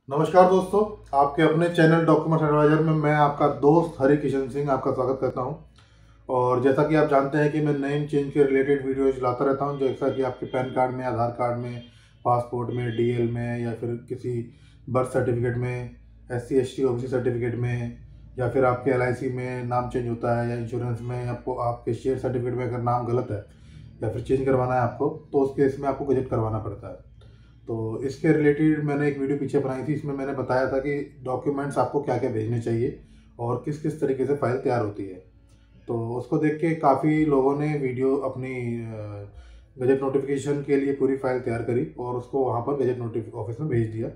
नमस्कार दोस्तों, आपके अपने चैनल डॉक्यूमेंट एडवाइजर में मैं आपका दोस्त हरि किशन सिंह आपका स्वागत करता हूं। और जैसा कि आप जानते हैं कि मैं नेम चेंज के रिलेटेड वीडियोज लाता रहता हूं, जैसा कि आपके पैन कार्ड में, आधार कार्ड में, पासपोर्ट में, डीएल में, या फिर किसी बर्थ सर्टिफिकेट में, SC ST OBC सर्टिफिकेट में, या फिर आपके LIC में नाम चेंज होता है, या इंश्योरेंस में आपको आपके शेयर सर्टिफिकेट में अगर नाम गलत है या फिर चेंज करवाना है आपको, तो उस केस में आपको गजट करवाना पड़ता है। तो इसके रिलेटेड मैंने एक वीडियो पीछे बनाई थी, इसमें मैंने बताया था कि डॉक्यूमेंट्स आपको क्या क्या भेजने चाहिए और किस किस तरीके से फाइल तैयार होती है। तो उसको देख के काफ़ी लोगों ने वीडियो अपनी गजट नोटिफिकेशन के लिए पूरी फाइल तैयार करी और उसको वहाँ पर गजट नोटिफ ऑफिस में भेज दिया।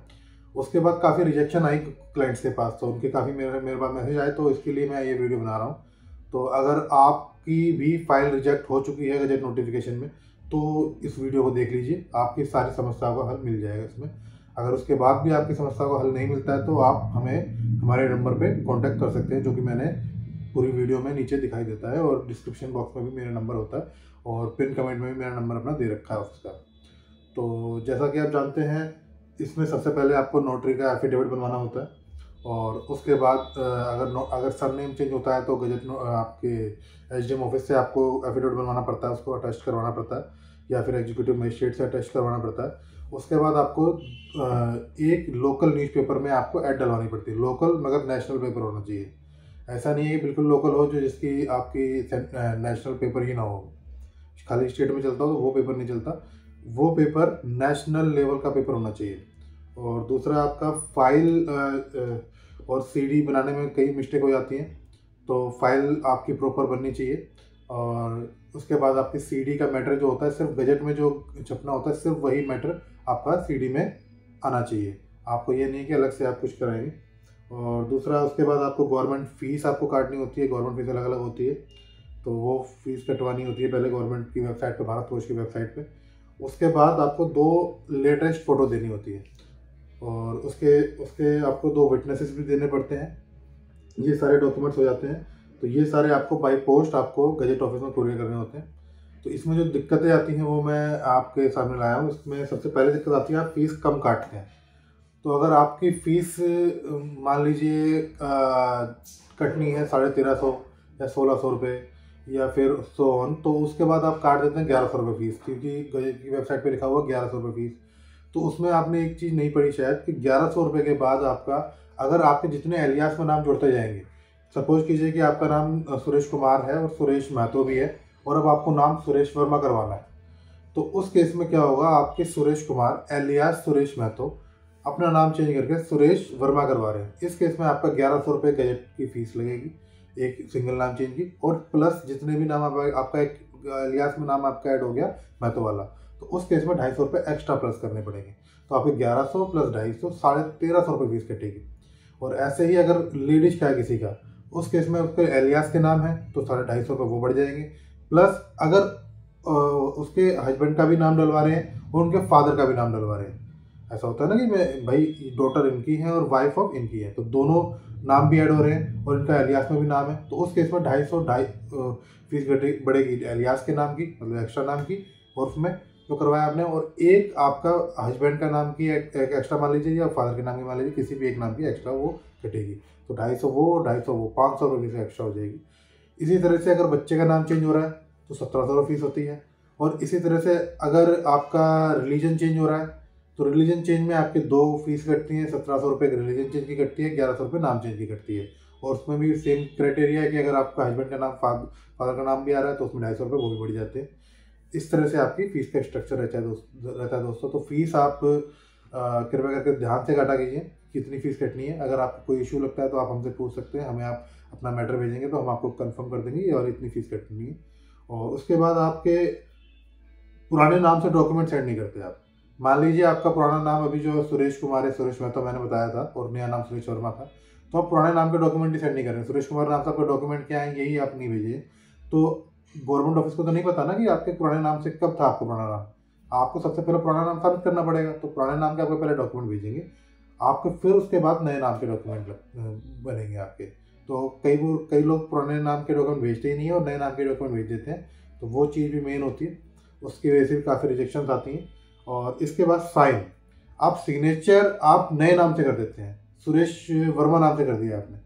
उसके बाद काफ़ी रिजेक्शन आई क्लाइंट्स के पास, तो उनके काफ़ी मेरे पास मैसेज आए, तो इसके लिए मैं ये वीडियो बना रहा हूँ। तो अगर आपकी भी फाइल रिजेक्ट हो चुकी है गजट नोटिफिकेशन में, तो इस वीडियो को देख लीजिए, आपकी सारी समस्याओं का हल मिल जाएगा इसमें। अगर उसके बाद भी आपकी समस्या का हल नहीं मिलता है तो आप हमें हमारे नंबर पे कांटेक्ट कर सकते हैं, जो कि मैंने पूरी वीडियो में नीचे दिखाई देता है, और डिस्क्रिप्शन बॉक्स में भी मेरा नंबर होता है, और पिन कमेंट में भी मेरा नंबर अपना दे रखा है ऑफिस का। तो जैसा कि आप जानते हैं, इसमें सबसे पहले आपको नोटरी का एफिडेविट बनवाना होता है, और उसके बाद अगर सरनेम चेंज होता है तो आपके SDM ऑफिस से आपको एफिडेविट बनवाना पड़ता है, उसको अटैच करवाना पड़ता है, या फिर एग्जीक्यूटिव मजिस्ट्रेट से अटैच करवाना पड़ता है। उसके बाद आपको एक लोकल न्यूज़पेपर में आपको ऐड डलवानी पड़ती है, लोकल मगर नेशनल पेपर होना चाहिए। ऐसा नहीं है कि बिल्कुल लोकल हो जो जिसकी आपकी नेशनल पेपर ही ना हो, खाली स्टेट में चलता हो तो वो पेपर नहीं चलता, वो पेपर नेशनल लेवल का पेपर होना चाहिए। और दूसरा आपका फाइल और CD बनाने में कई मिस्टेक हो जाती हैं, तो फाइल आपकी प्रॉपर बननी चाहिए। और उसके बाद आपकी CD का मैटर जो होता है, सिर्फ गजट में जो छपना होता है, सिर्फ वही मैटर आपका CD में आना चाहिए, आपको ये नहीं कि अलग से आप कुछ कराएंगे। और दूसरा, उसके बाद आपको गवर्नमेंट फ़ीस आपको काटनी होती है, गवर्नमेंट फीस अलग अलग होती है, तो वो फीस कटवानी होती है पहले गवर्नमेंट की वेबसाइट पे, भारत फौज की वेबसाइट पे। उसके बाद आपको 2 लेटेस्ट फ़ोटो देनी होती है, और उसके उसके आपको 2 विटनेसेस भी देने पड़ते हैं। ये सारे डॉक्यूमेंट्स हो जाते हैं, तो ये सारे आपको बाई पोस्ट आपको गजट ऑफिस में कुरियर करने होते हैं। तो इसमें जो दिक्कतें आती हैं वो मैं आपके सामने लाया हूँ। इसमें सबसे पहले दिक्कत आती है, आप फीस कम काटते हैं। तो अगर आपकी फ़ीस मान लीजिए कटनी है 1350 या 1600 रुपये, या फिर सो ऑन, तो उसके बाद आप काट देते हैं 1100 रुपये फ़ीस, क्योंकि गजट की वेबसाइट पे लिखा हुआ 1100 रुपये फ़ीस। तो उसमें आपने एक चीज़ नहीं पढ़ी शायद, कि 1100 रुपये के बाद आपका, अगर आपके जितने एलियास में नाम जुड़ते जाएंगे, सपोज कीजिए कि आपका नाम सुरेश कुमार है और सुरेश महतो भी है, और अब आपको नाम सुरेश वर्मा करवाना है, तो उस केस में क्या होगा, आपके सुरेश कुमार एलियास सुरेश महतो अपना नाम चेंज करके सुरेश वर्मा करवा रहे हैं। इस केस में आपका 1100 रुपये गजट की फ़ीस लगेगी, एक सिंगल नाम चेंज की, और प्लस जितने भी नाम आपका एक एलियास में नाम आपका ऐड हो गया महतो वाला, तो उस केस में 250 रुपये एक्स्ट्रा प्लस करने पड़ेंगे। तो आपके 1100 प्लस 250, 1350 रुपये फीस कटेगी। और ऐसे ही अगर लेडीज का है किसी का, उस केस में उसके एलियास के नाम है तो 250 रुपये वो बढ़ जाएंगे। प्लस अगर उसके हस्बैंड का भी नाम डलवा रहे हैं और उनके फादर का भी नाम डलवा रहे हैं, ऐसा होता है ना कि मैं भाई डॉटर इनकी है और वाइफ ऑफ इनकी है, तो दोनों नाम भी ऐड हो रहे हैं और इनका एलियास में भी नाम है, तो उस केस में 250 फीस बढ़ेगी एलियास के नाम की, मतलब एक्स्ट्रा नाम की, और उसमें जो करवाया आपने, और एक आपका हस्बैंड का नाम की एक एक्स्ट्रा मान लीजिए, या फादर के नाम की मान लीजिए, किसी भी एक नाम की एक्स्ट्रा वो कटेगी। तो 250 वो, 250 वो, 500 रुपये फीस एक्स्ट्रा हो जाएगी। इसी तरह से अगर बच्चे का नाम चेंज हो रहा है तो 1700 रुपये फीस होती है। और इसी तरह से अगर आपका रिलीजन चेंज हो रहा है तो रिलीजन चेंज में आपके 2 फीस कटती हैं, 1700 रुपये रिलीजन चेंज की कटती है, 1100 रुपये नाम चेंज की कटती है। और उसमें भी सेम क्राइटेरिया है कि अगर आपका हस्बैंड का नाम फादर का नाम भी आ रहा है तो उसमें 250 रुपये वो भी बढ़ जाते हैं। इस तरह से आपकी फ़ीस का स्ट्रक्चर रहता है दोस्तों। तो फीस आप कृपया करके ध्यान से काटा कीजिए कितनी फ़ीस कटनी है। अगर आपको कोई इशू लगता है तो आप हमसे पूछ सकते हैं, हमें आप अपना मैटर भेजेंगे तो हम आपको कंफर्म कर देंगे और इतनी फ़ीस कटनी है। और उसके बाद आपके पुराने नाम से डॉक्यूमेंट सेंड नहीं करते आप। मान लीजिए आपका पुराना नाम अभी जो सुरेश कुमार है, सुरेश महतो मैंने बताया था, और नया नाम सुरेश वर्मा था, तो आप पुराने नाम के डॉक्यूमेंट ही सेंड नहीं कर रहे हैं। सुरेश कुमार नाम से आपका डॉक्यूमेंट क्या है यही आप नहीं भेजिए, तो गवर्नमेंट ऑफिस को तो नहीं पता ना कि आपके पुराने नाम से कब था आपका पुराना नाम। आपको सबसे पहले पुराना नाम साबित करना पड़ेगा, तो पुराने नाम के आपको पहले डॉक्यूमेंट भेजेंगे आपके, फिर उसके बाद नए नाम के डॉक्यूमेंट बनेंगे आपके। तो कई लोग पुराने नाम के डॉक्यूमेंट भेजते ही नहीं है और नए नाम के डॉक्यूमेंट भेज देते हैं, तो वो चीज़ भी मेन होती है, उसकी वजह से भी काफ़ी रिजेक्शंस आती हैं। और इसके बाद साइन, आप सिग्नेचर आप नए नाम से कर देते हैं, सुरेश वर्मा नाम से कर दिया आपने,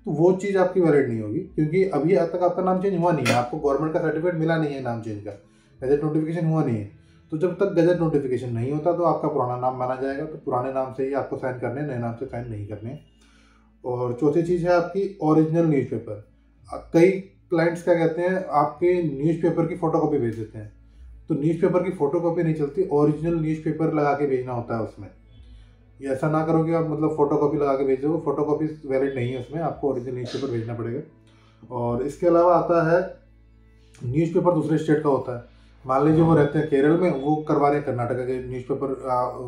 तो वो चीज़ आपकी वैलिड नहीं होगी, क्योंकि अभी तक आपका नाम चेंज हुआ नहीं है, आपको गवर्नमेंट का सर्टिफिकेट मिला नहीं है नाम चेंज का, गजट नोटिफिकेशन हुआ नहीं है। तो जब तक गजट नोटिफिकेशन नहीं होता तो आपका पुराना नाम माना जाएगा, तो पुराने नाम से ही आपको साइन करने, नए नाम से साइन नहीं करने। और चौथी चीज़ है आपकी ओरिजिनल न्यूज़पेपर। कई क्लाइंट्स क्या कहते हैं, आपके न्यूज़पेपर की फ़ोटोकॉपी भेज देते हैं, तो न्यूज़पेपर की फ़ोटोकॉपी नहीं चलती, ओरिजिनल न्यूज़पेपर लगा के भेजना होता है उसमें। ये ऐसा ना करो कि आप मतलब फ़ोटोकॉपी लगा के भेज दो, फ़ोटोकॉपी वैलिड नहीं है उसमें, आपको ओरिजिनल न्यूज़पेपर भेजना पड़ेगा। और इसके अलावा आता है न्यूज़पेपर दूसरे स्टेट का होता है। मान लीजिए वो रहते हैं केरल में, वो करवा रहे हैं कर्नाटका के न्यूज़पेपर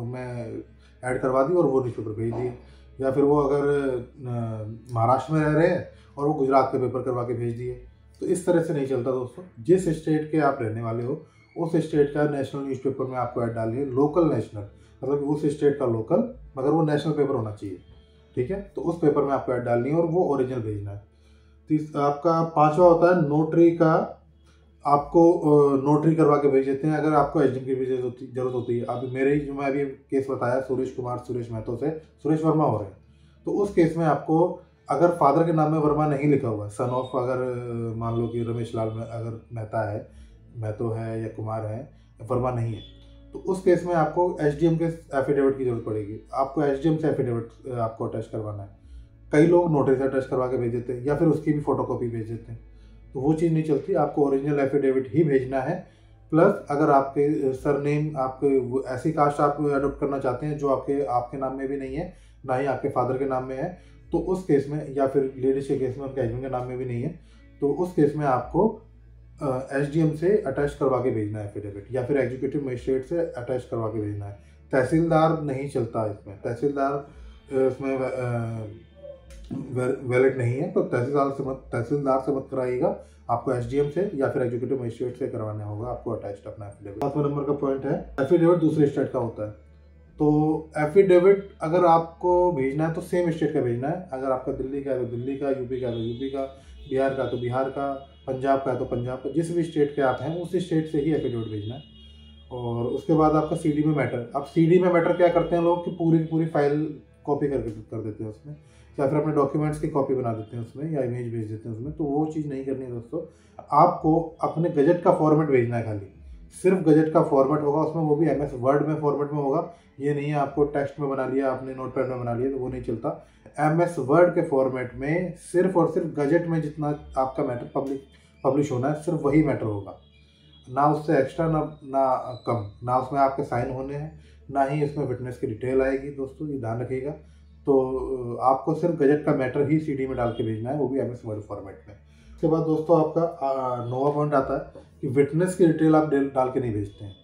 में ऐड करवा दी और वो न्यूज़पेपर भेज दिए, या फिर वो अगर महाराष्ट्र में रह रहे हैं और वो गुजरात के पेपर करवा के भेज दिए। तो इस तरह से नहीं चलता दोस्तों। जिस स्टेट के आप रहने वाले हो उस स्टेट का नेशनल न्यूज़पेपर में आपको ऐड डालनी है, लोकल नेशनल, मतलब उस स्टेट का लोकल, मगर वो नेशनल पेपर होना चाहिए, ठीक है। तो उस पेपर में आपको ऐड डालनी है और वो ओरिजिनल भेजना है। आपका पांचवा होता है नोटरी का, आपको नोटरी करवा के भेज देते हैं अगर आपको एचडीएम की भी जरूरत होती है। अभी मेरे ही जो मैं अभी केस बताया सुरेश महतो से सुरेश वर्मा हो रहे हैं, तो उस केस में आपको अगर फादर के नाम में वर्मा नहीं लिखा हुआ है, सन ऑफ अगर मान लो कि रमेश लाल में अगर मेहता है, महतो है या कुमार है, वर्मा नहीं है, तो उस केस में आपको एचडीएम के एफिडेविट की जरूरत पड़ेगी। आपको एचडीएम से एफिडेविट आपको अटैच करवाना है। कई लोग नोटरी से अटैच करवा के भेज देते हैं या फिर उसकी भी फोटोकॉपी भेज देते हैं, तो वो चीज़ नहीं चलती, आपको ओरिजिनल एफिडेविट ही भेजना है। प्लस अगर आपके सरनेम, आपके ऐसी कास्ट आप अडोप्ट करना चाहते हैं जो आपके नाम में भी नहीं है, ना ही आपके फादर के नाम में है, तो उस केस में, या फिर लेडीज के केस में उनके हस्बैंड के नाम में भी नहीं है, तो उस केस में आपको एसडीएम से अटैच करवा के भेजना है एफिडेविट, या फिर एग्जीक्यूटिव मजिस्ट्रेट से अटैच करवा के भेजना है। तहसीलदार नहीं चलता इसमें, तहसीलदार इसमें वैलिड नहीं है, तो तहसीलदार से मत कराइएगा, आपको एसडीएम से या फिर एग्जीक्यूटिव मजिस्ट्रेट से करवाना होगा आपको अटैच्ड अपना एफिडेविट। 7वें नंबर का पॉइंट है एफिडेविट दूसरे स्टेट का होता है। तो एफिडेविट अगर आपको भेजना है तो सेम स्टेट का भेजना है। अगर आपका दिल्ली का है तो दिल्ली का, यूपी का है तो यूपी का, बिहार का तो बिहार का, पंजाब का है तो पंजाब का, जिस भी स्टेट के आप हैं उस स्टेट से ही एफिडेविट भेजना है। और उसके बाद आपका सीडी में मैटर। अब सीडी में मैटर क्या करते हैं लोग कि पूरी की पूरी फाइल कॉपी कर देते हैं उसमें, या फिर अपने डॉक्यूमेंट्स की कॉपी बना देते हैं उसमें, या इमेज भेज देते हैं उसमें। तो वो चीज़ नहीं करनी है दोस्तों। आपको अपने गजट का फॉर्मेट भेजना है, खाली सिर्फ गजट का फॉर्मेट होगा उसमें, वो भी एमएस वर्ड में फॉर्मेट में होगा। ये नहीं है आपको टेक्स्ट में बना लिया, आपने नोटपैड में बना लिया, तो वो नहीं चलता। एमएस वर्ड के फॉर्मेट में सिर्फ और सिर्फ गजट में जितना आपका मैटर पब्लिश होना है, सिर्फ वही मैटर होगा, ना उससे एक्स्ट्रा ना कम, ना उसमें आपके साइन होने हैं, ना ही इसमें विटनेस की डिटेल आएगी दोस्तों, ये ध्यान रखिएगा। तो आपको सिर्फ गजट का मैटर ही सीडी में डाल के भेजना है, वो भी एमएस वर्ड फॉर्मेट में। उसके बाद दोस्तों आपका 9वां पॉइंट आता है कि विटनेस की डिटेल आप डाल के नहीं भेजते हैं।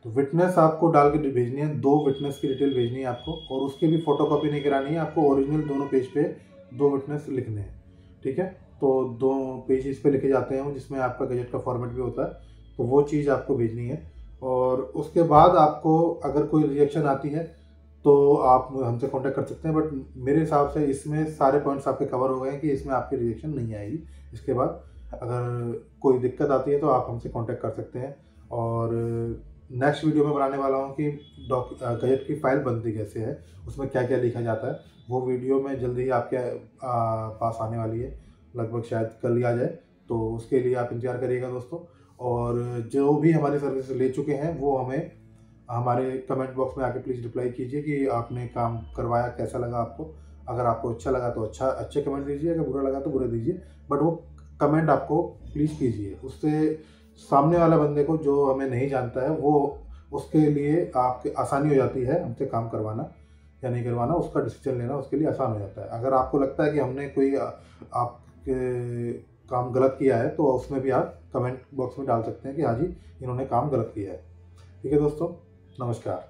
तो विटनेस आपको डाल के भेजनी है, 2 विटनेस की डिटेल भेजनी है आपको, और उसकी भी फोटोकॉपी नहीं करानी है आपको, ओरिजिनल दोनों पेज पे 2 विटनेस लिखने हैं, ठीक है। तो 2 पेजेस पे लिखे जाते हैं जिसमें आपका गजट का फॉर्मेट भी होता है, तो वो चीज़ आपको भेजनी है। और उसके बाद आपको अगर कोई रिएक्शन आती है तो आप हमसे कांटेक्ट कर सकते हैं, बट मेरे हिसाब से इसमें सारे पॉइंट्स आपके कवर हो गए हैं कि इसमें आपकी रिएक्शन नहीं आएगी। इसके बाद अगर कोई दिक्कत आती है तो आप हमसे कांटेक्ट कर सकते हैं। और नेक्स्ट वीडियो में बनाने वाला हूँ कि गजट की फाइल बनती कैसे है, उसमें क्या क्या लिखा जाता है, वो वीडियो में जल्दी ही आपके पास आने वाली है, लगभग शायद कल ही आ जाए, तो उसके लिए आप इंतजार करिएगा दोस्तों। और जो भी हमारी सर्विस ले चुके हैं वो हमें हमारे कमेंट बॉक्स में आके प्लीज़ रिप्लाई कीजिए कि आपने काम करवाया कैसा लगा आपको। अगर आपको अच्छा लगा तो अच्छे कमेंट दीजिए, अगर बुरा लगा तो बुरा दीजिए, बट वो कमेंट आपको प्लीज़ कीजिए। उससे सामने वाला बंदे को, जो हमें नहीं जानता है, वो उसके लिए आपके आसानी हो जाती है हमसे काम करवाना या नहीं करवाना, उसका डिसीजन लेना उसके लिए आसान हो जाता है। अगर आपको लगता है कि हमने कोई आपके काम गलत किया है तो उसमें भी आप कमेंट बॉक्स में डाल सकते हैं कि हाँ जी इन्होंने काम गलत किया है। ठीक है दोस्तों, नमस्कार।